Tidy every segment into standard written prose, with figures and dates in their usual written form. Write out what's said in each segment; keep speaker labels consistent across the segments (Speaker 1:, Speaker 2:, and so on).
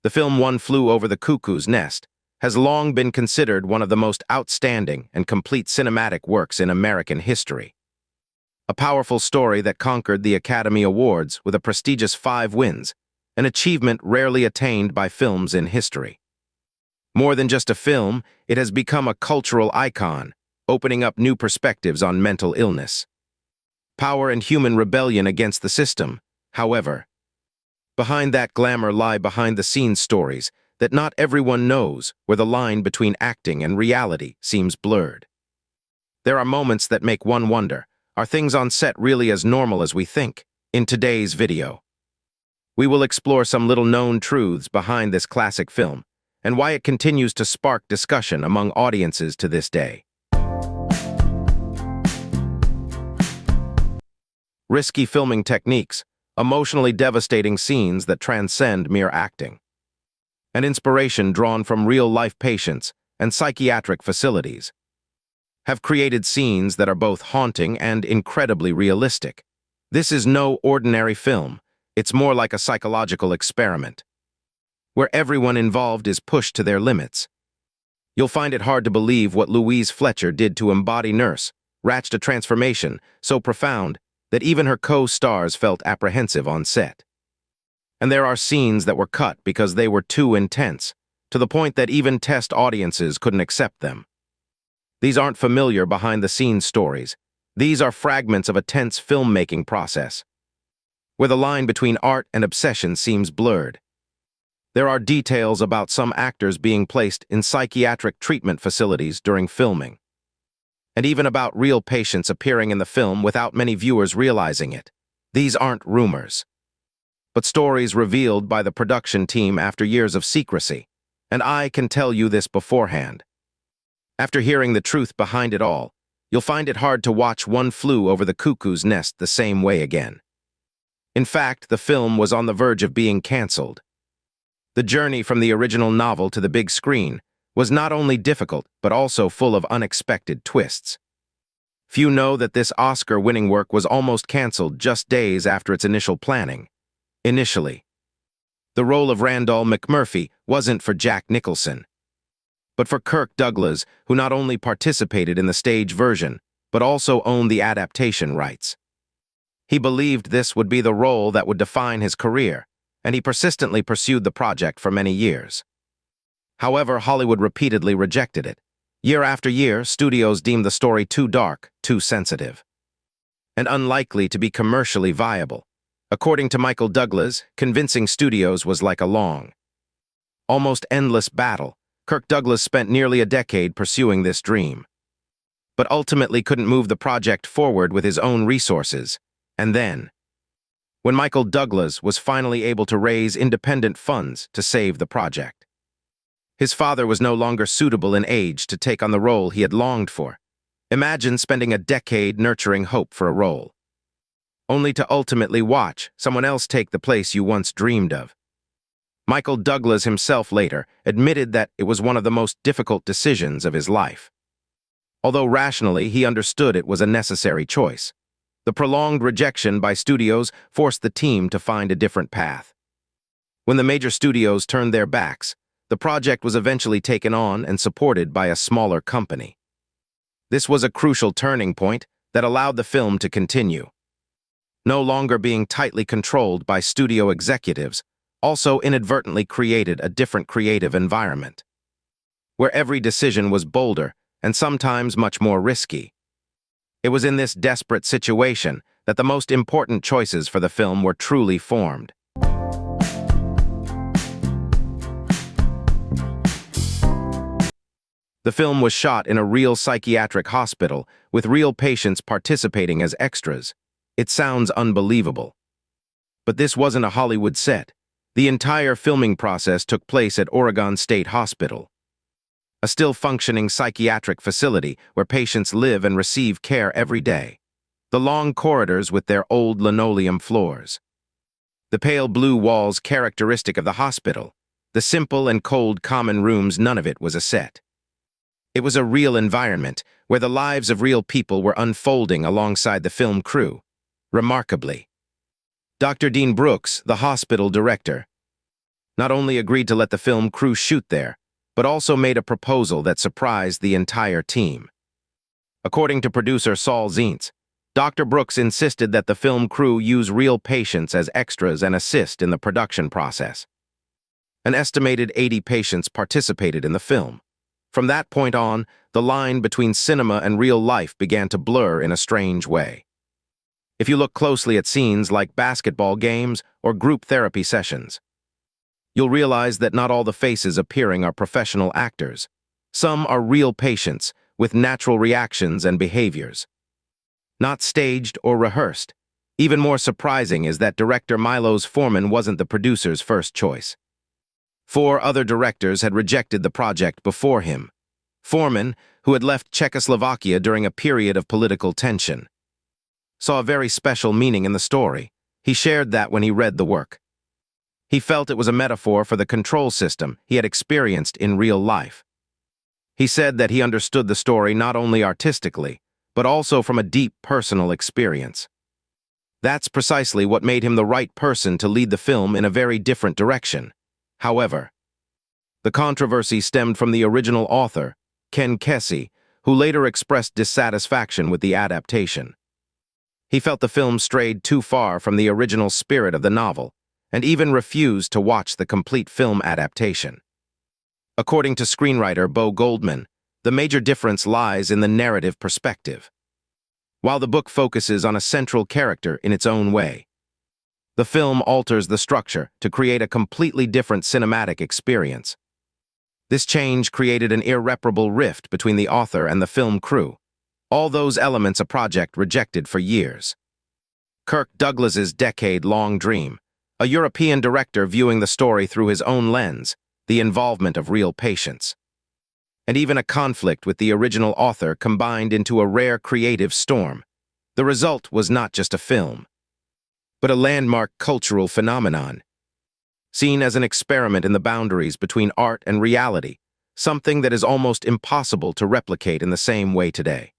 Speaker 1: The film One Flew Over the Cuckoo's Nest has long been considered one of the most outstanding and complete cinematic works in American history. A powerful story that conquered the Academy Awards with a prestigious 5 wins, an achievement rarely attained by films in history. More than just a film, it has become a cultural icon, opening up new perspectives on mental illness, power, and human rebellion against the system. However, behind that glamour lie behind-the-scenes stories that not everyone knows, where the line between acting and reality seems blurred. There are moments that make one wonder, are things on set really as normal as we think? In today's video, we will explore some little-known truths behind this classic film and why it continues to spark discussion among audiences to this day. Risky filming techniques, emotionally devastating scenes that transcend mere acting, and inspiration drawn from real-life patients and psychiatric facilities have created scenes that are both haunting and incredibly realistic. This is no ordinary film. It's more like a psychological experiment, where everyone involved is pushed to their limits. You'll find it hard to believe what Louise Fletcher did to embody Nurse, wrought a transformation so profound that even her co-stars felt apprehensive on set. And there are scenes that were cut because they were too intense, to the point that even test audiences couldn't accept them. These aren't familiar behind-the-scenes stories. These are fragments of a tense filmmaking process, where the line between art and obsession seems blurred. There are details about some actors being placed in psychiatric treatment facilities during filming, and even about real patients appearing in the film without many viewers realizing it. These aren't rumors, but stories revealed by the production team after years of secrecy, and I can tell you this beforehand. After hearing the truth behind it all, you'll find it hard to watch One Flew Over the Cuckoo's Nest the same way again. In fact, the film was on the verge of being canceled. The journey from the original novel to the big screen was not only difficult, but also full of unexpected twists. Few know that this Oscar-winning work was almost canceled just days after its initial planning. Initially, the role of Randall McMurphy wasn't for Jack Nicholson, but for Kirk Douglas, who not only participated in the stage version, but also owned the adaptation rights. He believed this would be the role that would define his career, and he persistently pursued the project for many years. However, Hollywood repeatedly rejected it. Year after year, studios deemed the story too dark, too sensitive, and unlikely to be commercially viable. According to Michael Douglas, convincing studios was like a long, almost endless battle. Kirk Douglas spent nearly a decade pursuing this dream, but ultimately couldn't move the project forward with his own resources. And then, when Michael Douglas was finally able to raise independent funds to save the project, his father was no longer suitable in age to take on the role he had longed for. Imagine spending a decade nurturing hope for a role, only to ultimately watch someone else take the place you once dreamed of. Michael Douglas himself later admitted that it was one of the most difficult decisions of his life. Although rationally he understood it was a necessary choice, the prolonged rejection by studios forced the team to find a different path. When the major studios turned their backs, the project was eventually taken on and supported by a smaller company. This was a crucial turning point that allowed the film to continue, no longer being tightly controlled by studio executives. Also inadvertently created a different creative environment, where every decision was bolder and sometimes much more risky. It was in this desperate situation that the most important choices for the film were truly formed. The film was shot in a real psychiatric hospital with real patients participating as extras. It sounds unbelievable, but this wasn't a Hollywood set. The entire filming process took place at Oregon State Hospital, a still-functioning psychiatric facility where patients live and receive care every day. The long corridors with their old linoleum floors, the pale blue walls characteristic of the hospital, the simple and cold common rooms, none of it was a set. It was a real environment where the lives of real people were unfolding alongside the film crew. Remarkably, Dr. Dean Brooks, the hospital director, not only agreed to let the film crew shoot there, but also made a proposal that surprised the entire team. According to producer Saul Zientz, Dr. Brooks insisted that the film crew use real patients as extras and assist in the production process. An estimated 80 patients participated in the film. From that point on, the line between cinema and real life began to blur in a strange way. If you look closely at scenes like basketball games or group therapy sessions, you'll realize that not all the faces appearing are professional actors. Some are real patients with natural reactions and behaviors, not staged or rehearsed. Even more surprising is that director Milos Forman wasn't the producer's first choice. 4 other directors had rejected the project before him. Forman, who had left Czechoslovakia during a period of political tension, saw a very special meaning in the story. He shared that when he read the work. He felt it was a metaphor for the control system he had experienced in real life. He said that he understood the story not only artistically, but also from a deep personal experience. That's precisely what made him the right person to lead the film in a very different direction. However, the controversy stemmed from the original author, Ken Kesey, who later expressed dissatisfaction with the adaptation. He felt the film strayed too far from the original spirit of the novel, and even refused to watch the complete film adaptation. According to screenwriter Bo Goldman, the major difference lies in the narrative perspective. While the book focuses on a central character in its own way, the film alters the structure to create a completely different cinematic experience. This change created an irreparable rift between the author and the film crew, all those elements a project rejected for years. Kirk Douglas's decade-long dream, a European director viewing the story through his own lens, the involvement of real patients, and even a conflict with the original author combined into a rare creative storm. The result was not just a film, but a landmark cultural phenomenon, seen as an experiment in the boundaries between art and reality, something that is almost impossible to replicate in the same way today.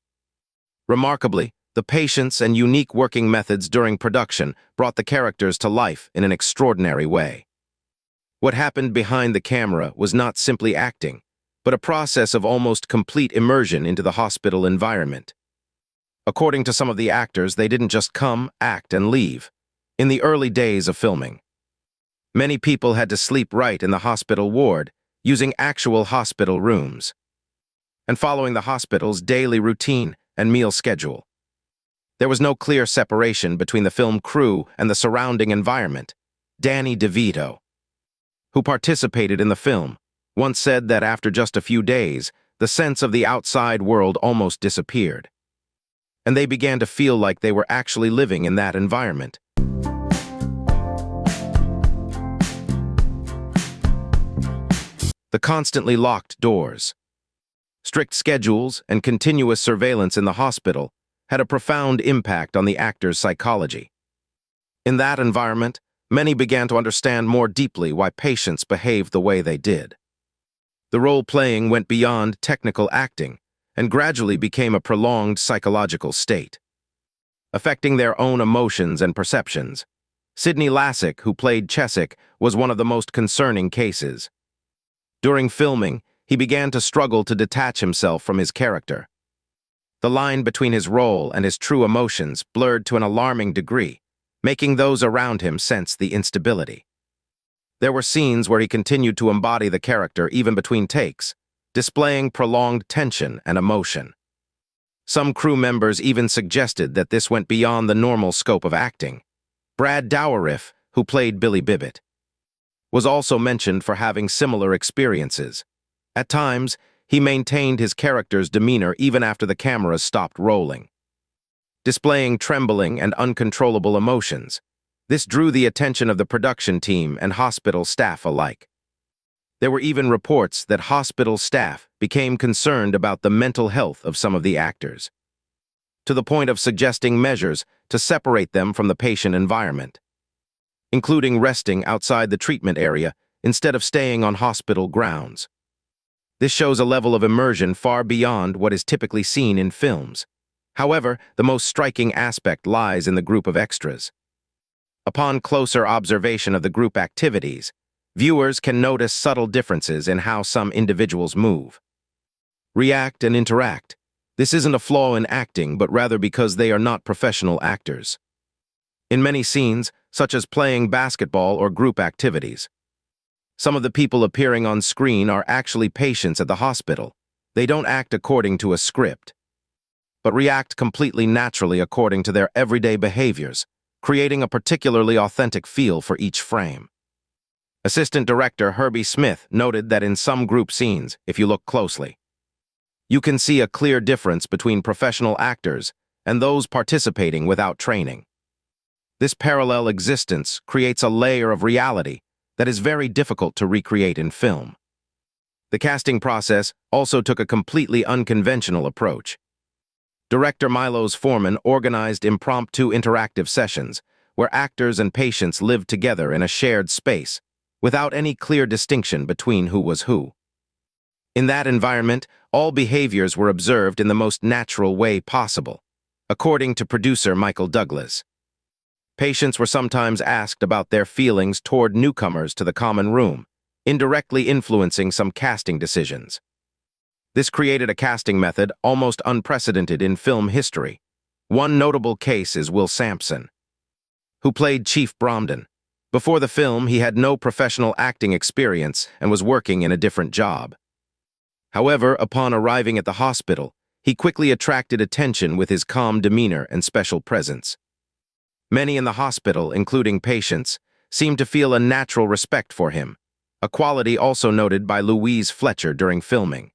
Speaker 1: Remarkably, the patience and unique working methods during production brought the characters to life in an extraordinary way. What happened behind the camera was not simply acting, but a process of almost complete immersion into the hospital environment. According to some of the actors, they didn't just come, act, and leave. In the early days of filming, many people had to sleep right in the hospital ward, using actual hospital rooms, and following the hospital's daily routine and meal schedule. There was no clear separation between the film crew and the surrounding environment. Danny DeVito, who participated in the film, once said that after just a few days, the sense of the outside world almost disappeared, and they began to feel like they were actually living in that environment. The constantly locked doors, strict schedules, and continuous surveillance in the hospital had a profound impact on the actors' psychology. In that environment, many began to understand more deeply why patients behaved the way they did. The role-playing went beyond technical acting and gradually became a prolonged psychological state, affecting their own emotions and perceptions. Sidney Lassick, who played Chesick, was one of the most concerning cases. During filming, he began to struggle to detach himself from his character. The line between his role and his true emotions blurred to an alarming degree, making those around him sense the instability. There were scenes where he continued to embody the character even between takes, displaying prolonged tension and emotion. Some crew members even suggested that this went beyond the normal scope of acting. Brad Dourif, who played Billy Bibbit, was also mentioned for having similar experiences. At times, he maintained his character's demeanor even after the cameras stopped rolling, displaying trembling and uncontrollable emotions. This drew the attention of the production team and hospital staff alike. There were even reports that hospital staff became concerned about the mental health of some of the actors, to the point of suggesting measures to separate them from the patient environment, including resting outside the treatment area instead of staying on hospital grounds. This shows a level of immersion far beyond what is typically seen in films. However, the most striking aspect lies in the group of extras. Upon closer observation of the group activities, Viewers can notice subtle differences in how some individuals move, react, and interact. This isn't a flaw in acting, but rather because they are not professional actors. In many scenes, such as playing basketball or group activities, some of the people appearing on screen are actually patients at the hospital. They don't act according to a script, but react completely naturally according to their everyday behaviors, creating a particularly authentic feel for each frame. Assistant director Herbie Smith noted that in some group scenes, if you look closely, you can see a clear difference between professional actors and those participating without training. This parallel existence creates a layer of reality that is very difficult to recreate in film. The casting process also took a completely unconventional approach. Director Milos Forman organized impromptu interactive sessions where actors and patients lived together in a shared space, without any clear distinction between who was who. In that environment, all behaviors were observed in the most natural way possible, according to producer Michael Douglas. Patients were sometimes asked about their feelings toward newcomers to the common room, indirectly influencing some casting decisions. This created a casting method almost unprecedented in film history. One notable case is Will Sampson, who played Chief Bromden. Before the film, he had no professional acting experience and was working in a different job. However, upon arriving at the hospital, he quickly attracted attention with his calm demeanor and special presence. Many in the hospital, including patients, seemed to feel a natural respect for him, a quality also noted by Louise Fletcher during filming.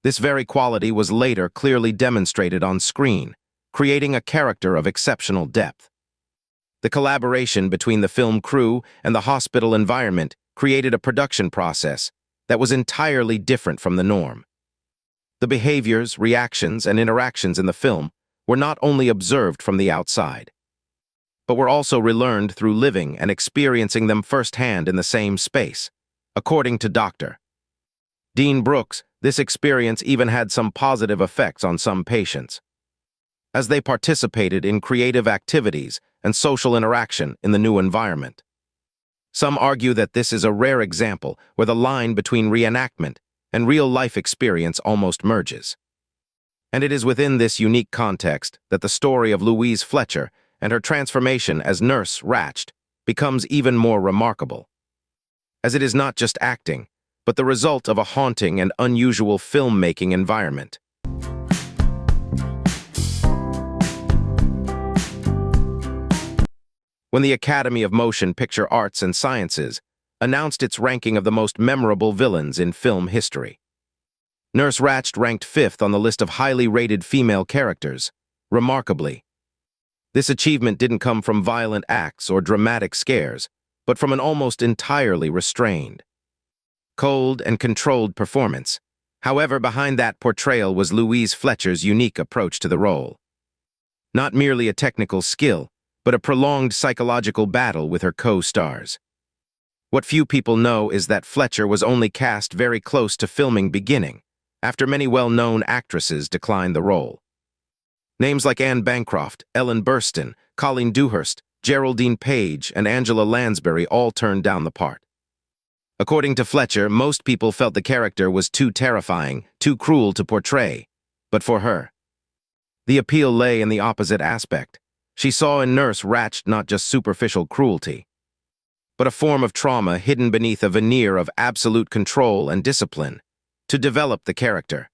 Speaker 1: This very quality was later clearly demonstrated on screen, creating a character of exceptional depth. The collaboration between the film crew and the hospital environment created a production process that was entirely different from the norm. The behaviors, reactions, and interactions in the film were not only observed from the outside, but were also relearned through living and experiencing them firsthand in the same space. According to Dr. Dean Brooks, this experience even had some positive effects on some patients, as they participated in creative activities and social interaction in the new environment. Some argue that this is a rare example where the line between reenactment and real-life experience almost merges. And it is within this unique context that the story of Louise Fletcher and her transformation as Nurse Ratched becomes even more remarkable, as it is not just acting, but the result of a haunting and unusual filmmaking environment. When the Academy of Motion Picture Arts and Sciences announced its ranking of the most memorable villains in film history, Nurse Ratched ranked 5th on the list of highly rated female characters. Remarkably, this achievement didn't come from violent acts or dramatic scares, but from an almost entirely restrained, cold, and controlled performance. However, behind that portrayal was Louise Fletcher's unique approach to the role. Not merely a technical skill, but a prolonged psychological battle with her co-stars. What few people know is that Fletcher was only cast very close to filming beginning, after many well-known actresses declined the role. Names like Anne Bancroft, Ellen Burstyn, Colleen Dewhurst, Geraldine Page, and Angela Lansbury all turned down the part. According to Fletcher, most people felt the character was too terrifying, too cruel to portray. But for her, the appeal lay in the opposite aspect. She saw in Nurse Ratched not just superficial cruelty, but a form of trauma hidden beneath a veneer of absolute control and discipline to develop the character.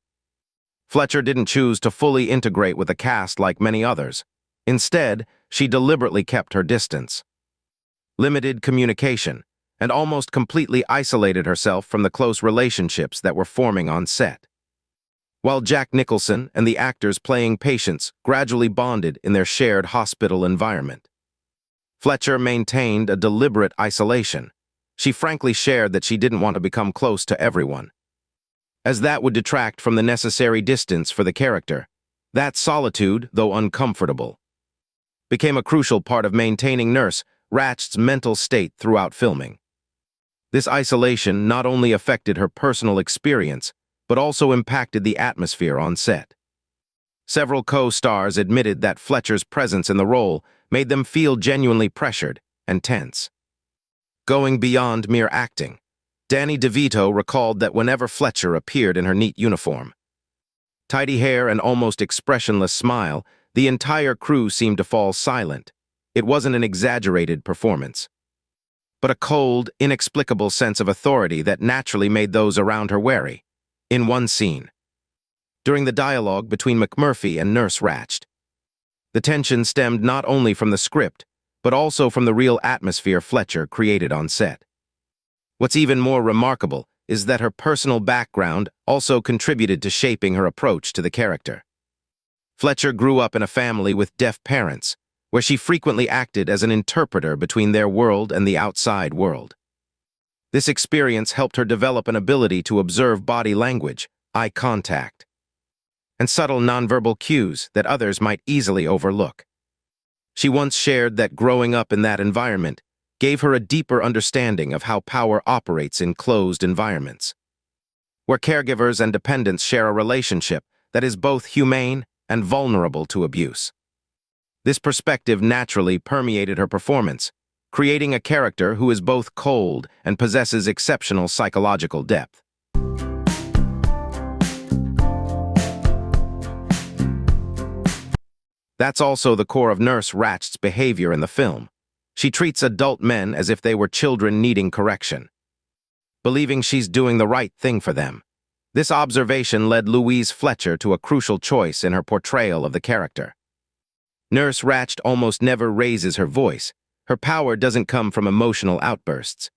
Speaker 1: Fletcher didn't choose to fully integrate with the cast like many others. Instead, she deliberately kept her distance, limited communication, and almost completely isolated herself from the close relationships that were forming on set. While Jack Nicholson and the actors playing patients gradually bonded in their shared hospital environment, Fletcher maintained a deliberate isolation. She frankly shared that she didn't want to become close to everyone, as that would detract from the necessary distance for the character. That solitude, though uncomfortable, became a crucial part of maintaining Nurse Ratched's mental state throughout filming. This isolation not only affected her personal experience, but also impacted the atmosphere on set. Several co-stars admitted that Fletcher's presence in the role made them feel genuinely pressured and tense. Going beyond mere acting, Danny DeVito recalled that whenever Fletcher appeared in her neat uniform, tidy hair and almost expressionless smile, the entire crew seemed to fall silent. It wasn't an exaggerated performance, but a cold, inexplicable sense of authority that naturally made those around her wary. In one scene, during the dialogue between McMurphy and Nurse Ratched, the tension stemmed not only from the script, but also from the real atmosphere Fletcher created on set. What's even more remarkable is that her personal background also contributed to shaping her approach to the character. Fletcher grew up in a family with deaf parents, where she frequently acted as an interpreter between their world and the outside world. This experience helped her develop an ability to observe body language, eye contact, and subtle nonverbal cues that others might easily overlook. She once shared that growing up in that environment gave her a deeper understanding of how power operates in closed environments, where caregivers and dependents share a relationship that is both humane and vulnerable to abuse. This perspective naturally permeated her performance, creating a character who is both cold and possesses exceptional psychological depth. That's also the core of Nurse Ratched's behavior in the film. She treats adult men as if they were children needing correction, believing she's doing the right thing for them. This observation led Louise Fletcher to a crucial choice in her portrayal of the character. Nurse Ratched almost never raises her voice. Her power doesn't come from emotional outbursts,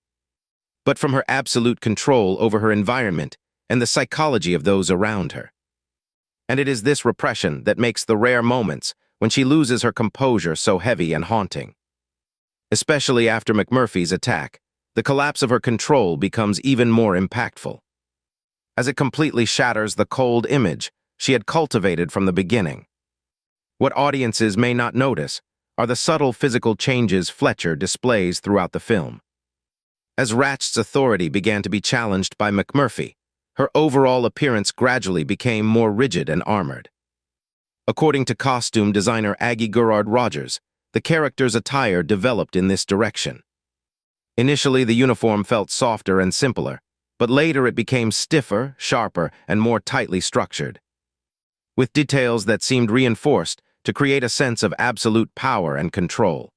Speaker 1: but from her absolute control over her environment and the psychology of those around her. And it is this repression that makes the rare moments when she loses her composure so heavy and haunting. Especially after McMurphy's attack, the collapse of her control becomes even more impactful, as it completely shatters the cold image she had cultivated from the beginning. What audiences may not notice are the subtle physical changes Fletcher displays throughout the film. As Ratched's authority began to be challenged by McMurphy, her overall appearance gradually became more rigid and armored. According to costume designer Aggie Gerard-Rogers, the character's attire developed in this direction. Initially, the uniform felt softer and simpler, but later it became stiffer, sharper, and more tightly structured, with details that seemed reinforced to create a sense of absolute power and control.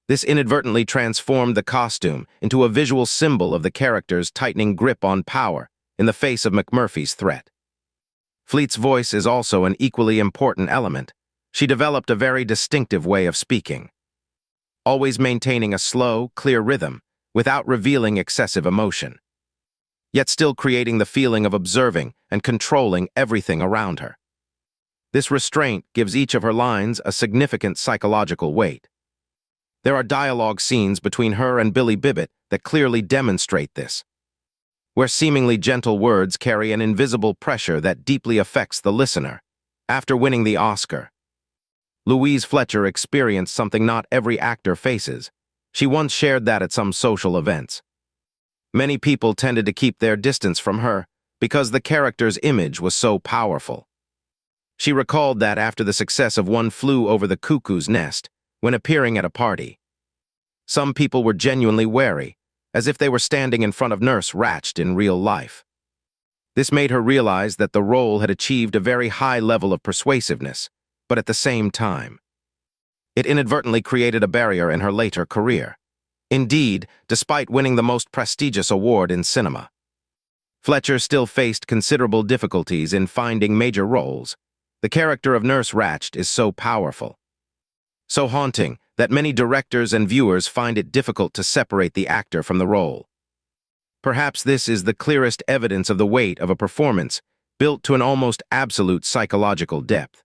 Speaker 1: This inadvertently transformed the costume into a visual symbol of the character's tightening grip on power in the face of McMurphy's threat. Fleet's voice is also an equally important element. She developed a very distinctive way of speaking, always maintaining a slow, clear rhythm without revealing excessive emotion, yet still creating the feeling of observing and controlling everything around her. This restraint gives each of her lines a significant psychological weight. There are dialogue scenes between her and Billy Bibbit that clearly demonstrate this, where seemingly gentle words carry an invisible pressure that deeply affects the listener. After winning the Oscar, Louise Fletcher experienced something not every actor faces. She once shared that at some social events, many people tended to keep their distance from her because the character's image was so powerful. She recalled that after the success of One Flew Over the Cuckoo's Nest, when appearing at a party, some people were genuinely wary, as if they were standing in front of Nurse Ratched in real life. This made her realize that the role had achieved a very high level of persuasiveness, but at the same time, it inadvertently created a barrier in her later career. Indeed, despite winning the most prestigious award in cinema, Fletcher still faced considerable difficulties in finding major roles. The character of Nurse Ratched is so powerful, so haunting, that many directors and viewers find it difficult to separate the actor from the role. Perhaps this is the clearest evidence of the weight of a performance built to an almost absolute psychological depth.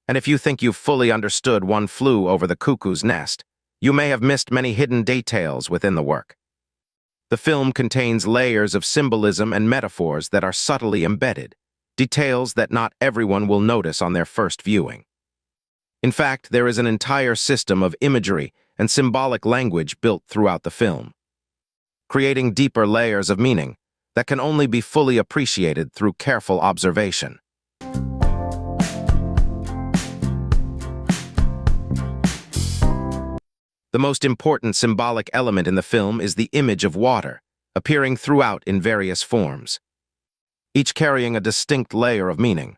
Speaker 1: And if you think you've fully understood One Flew Over the Cuckoo's Nest, you may have missed many hidden details within the work. The film contains layers of symbolism and metaphors that are subtly embedded, details that not everyone will notice on their first viewing. In fact, there is an entire system of imagery and symbolic language built throughout the film, creating deeper layers of meaning that can only be fully appreciated through careful observation. The most important symbolic element in the film is the image of water, appearing throughout in various forms, each carrying a distinct layer of meaning.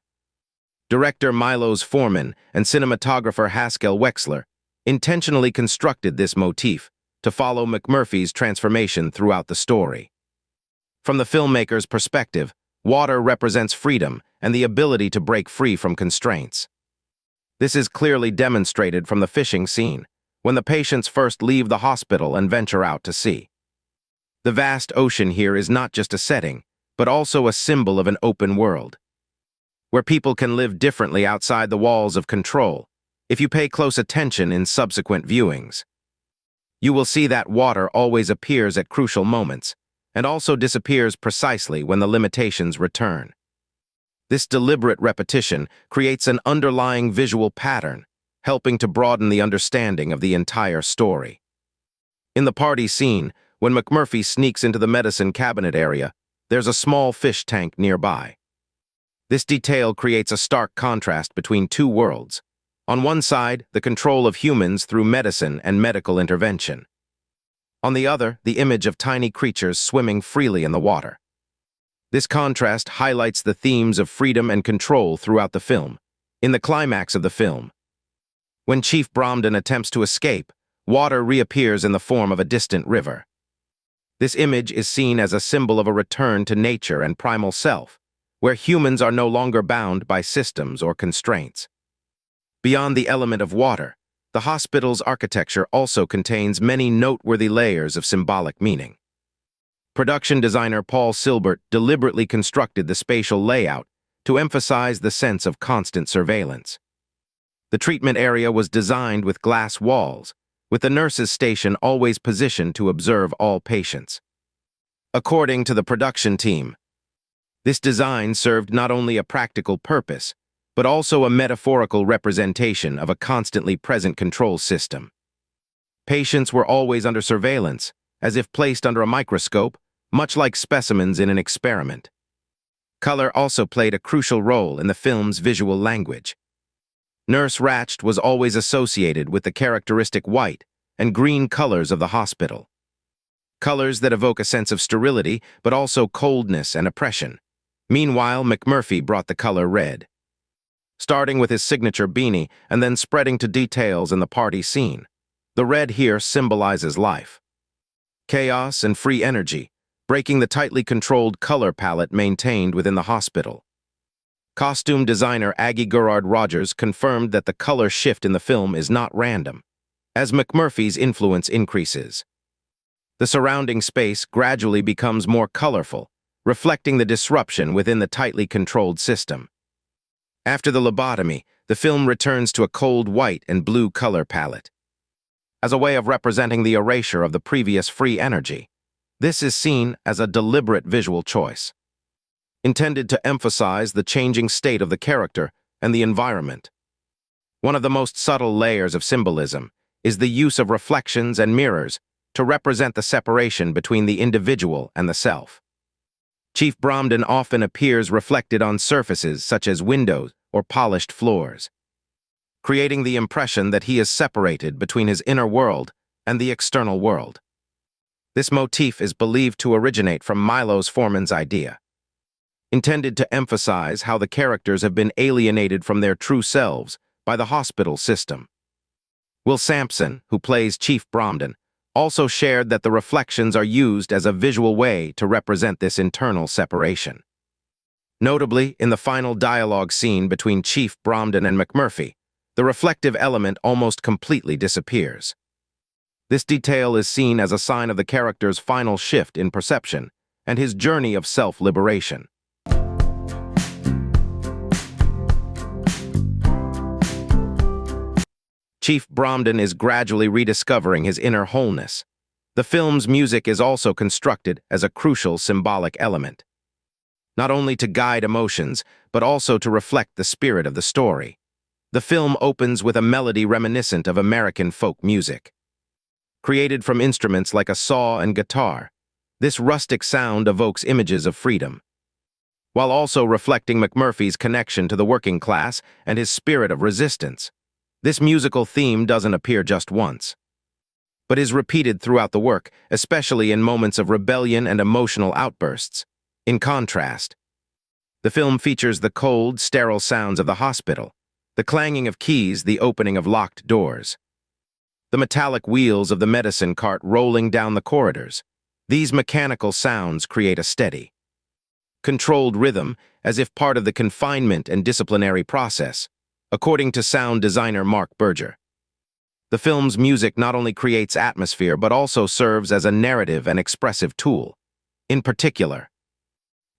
Speaker 1: Director Milos Forman and cinematographer Haskell Wexler intentionally constructed this motif to follow McMurphy's transformation throughout the story. From the filmmaker's perspective, water represents freedom and the ability to break free from constraints. This is clearly demonstrated from the fishing scene, when the patients first leave the hospital and venture out to sea. The vast ocean here is not just a setting, but also a symbol of an open world, where people can live differently outside the walls of control. If you pay close attention in subsequent viewings, you will see that water always appears at crucial moments, and also disappears precisely when the limitations return. This deliberate repetition creates an underlying visual pattern, helping to broaden the understanding of the entire story. In the party scene, when McMurphy sneaks into the medicine cabinet area, there's a small fish tank nearby. This detail creates a stark contrast between two worlds. On one side, the control of humans through medicine and medical intervention. On the other, the image of tiny creatures swimming freely in the water. This contrast highlights the themes of freedom and control throughout the film. In the climax of the film, when Chief Bromden attempts to escape, water reappears in the form of a distant river. This image is seen as a symbol of a return to nature and primal self, where humans are no longer bound by systems or constraints. Beyond the element of water, the hospital's architecture also contains many noteworthy layers of symbolic meaning. Production designer Paul Silbert deliberately constructed the spatial layout to emphasize the sense of constant surveillance. The treatment area was designed with glass walls, with the nurse's station always positioned to observe all patients. According to the production team, this design served not only a practical purpose, but also a metaphorical representation of a constantly present control system. Patients were always under surveillance, as if placed under a microscope, much like specimens in an experiment. Color also played a crucial role in the film's visual language. Nurse Ratched was always associated with the characteristic white and green colors of the hospital. Colors that evoke a sense of sterility, but also coldness and oppression. Meanwhile, McMurphy brought the color red, starting with his signature beanie and then spreading to details in the party scene. The red here symbolizes life, chaos, and free energy, breaking the tightly controlled color palette maintained within the hospital. Costume designer Aggie Gerard Rogers confirmed that the color shift in the film is not random, as McMurphy's influence increases. The surrounding space gradually becomes more colorful, reflecting the disruption within the tightly controlled system. After the lobotomy, the film returns to a cold white and blue color palette, as a way of representing the erasure of the previous free energy. This is seen as a deliberate visual choice, intended to emphasize the changing state of the character and the environment. One of the most subtle layers of symbolism is the use of reflections and mirrors to represent the separation between the individual and the self. Chief Bromden often appears reflected on surfaces such as windows or polished floors, creating the impression that he is separated between his inner world and the external world. This motif is believed to originate from Milos Forman's idea, intended to emphasize how the characters have been alienated from their true selves by the hospital system. Will Sampson, who plays Chief Bromden, also shared that the reflections are used as a visual way to represent this internal separation. Notably, in the final dialogue scene between Chief Bromden and McMurphy, the reflective element almost completely disappears. This detail is seen as a sign of the character's final shift in perception and his journey of self-liberation. Chief Bromden is gradually rediscovering his inner wholeness. The film's music is also constructed as a crucial symbolic element, not only to guide emotions, but also to reflect the spirit of the story. The film opens with a melody reminiscent of American folk music, created from instruments like a saw and guitar. This rustic sound evokes images of freedom, while also reflecting McMurphy's connection to the working class and his spirit of resistance. This musical theme doesn't appear just once. but is repeated throughout the work, especially in moments of rebellion and emotional outbursts. In contrast, the film features the cold, sterile sounds of the hospital, the clanging of keys, the opening of locked doors, the metallic wheels of the medicine cart rolling down the corridors. These mechanical sounds create a steady, controlled rhythm, as if part of the confinement and disciplinary process, according to sound designer Mark Berger. The film's music not only creates atmosphere but also serves as a narrative and expressive tool. In particular,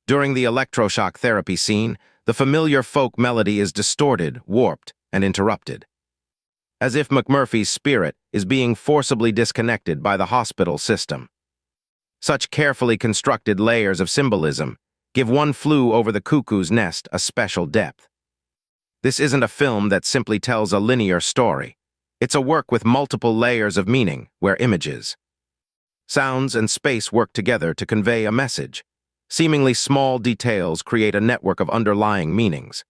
Speaker 1: during the electroshock therapy scene, the familiar folk melody is distorted, warped, and interrupted, as if McMurphy's spirit is being forcibly disconnected by the hospital system. Such carefully constructed layers of symbolism give One Flew Over the Cuckoo's Nest a special depth. This isn't a film that simply tells a linear story. It's a work with multiple layers of meaning, where images, sounds, and space work together to convey a message. Seemingly small details create a network of underlying meanings,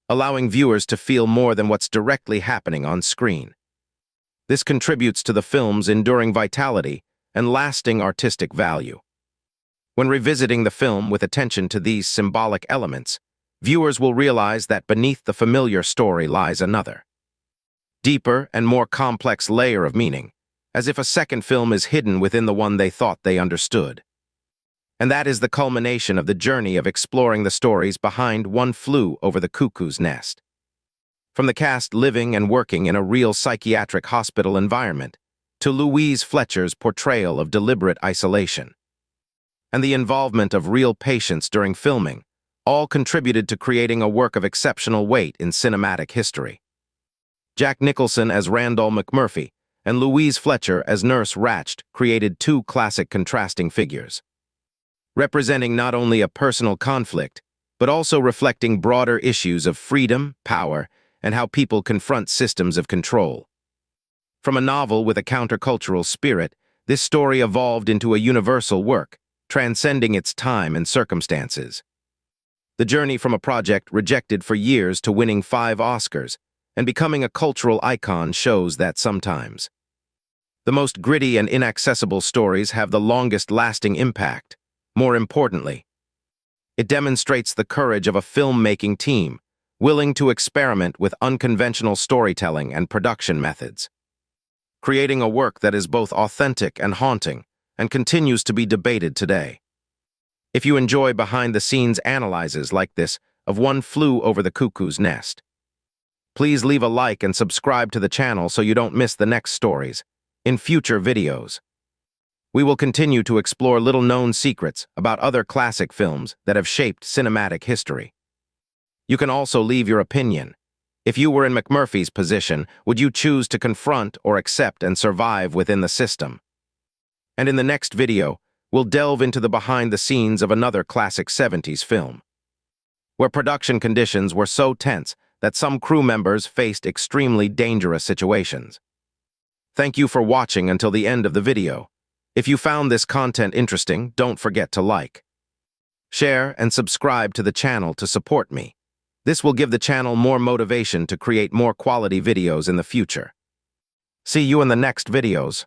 Speaker 1: allowing viewers to feel more than what's directly happening on screen. This contributes to the film's enduring vitality and lasting artistic value. When revisiting the film with attention to these symbolic elements, viewers will realize that beneath the familiar story lies another, deeper and more complex layer of meaning, as if a second film is hidden within the one they thought they understood. And that is the culmination of the journey of exploring the stories behind One Flew Over the Cuckoo's Nest. From the cast living and working in a real psychiatric hospital environment, to Louise Fletcher's portrayal of deliberate isolation, and the involvement of real patients during filming, all contributed to creating a work of exceptional weight in cinematic history. Jack Nicholson as Randall McMurphy and Louise Fletcher as Nurse Ratched created two classic contrasting figures, representing not only a personal conflict, but also reflecting broader issues of freedom, power, and how people confront systems of control. From a novel with a countercultural spirit, this story evolved into a universal work, transcending its time and circumstances. The journey from a project rejected for years to winning 5 Oscars and becoming a cultural icon shows that sometimes the most gritty and inaccessible stories have the longest-lasting impact. More importantly, it demonstrates the courage of a filmmaking team willing to experiment with unconventional storytelling and production methods, creating a work that is both authentic and haunting and continues to be debated today. If you enjoy behind-the-scenes analyses like this of One Flew Over the Cuckoo's Nest, please leave a like and subscribe to the channel so you don't miss the next stories in future videos. We will continue to explore little-known secrets about other classic films that have shaped cinematic history. You can also leave your opinion. If you were in McMurphy's position, would you choose to confront or accept and survive within the system? And in the next video, we'll delve into the behind-the-scenes of another classic 70s film, where production conditions were so tense that some crew members faced extremely dangerous situations. Thank you for watching until the end of the video. If you found this content interesting, don't forget to like, share, and subscribe to the channel to support me. This will give the channel more motivation to create more quality videos in the future. See you in the next videos.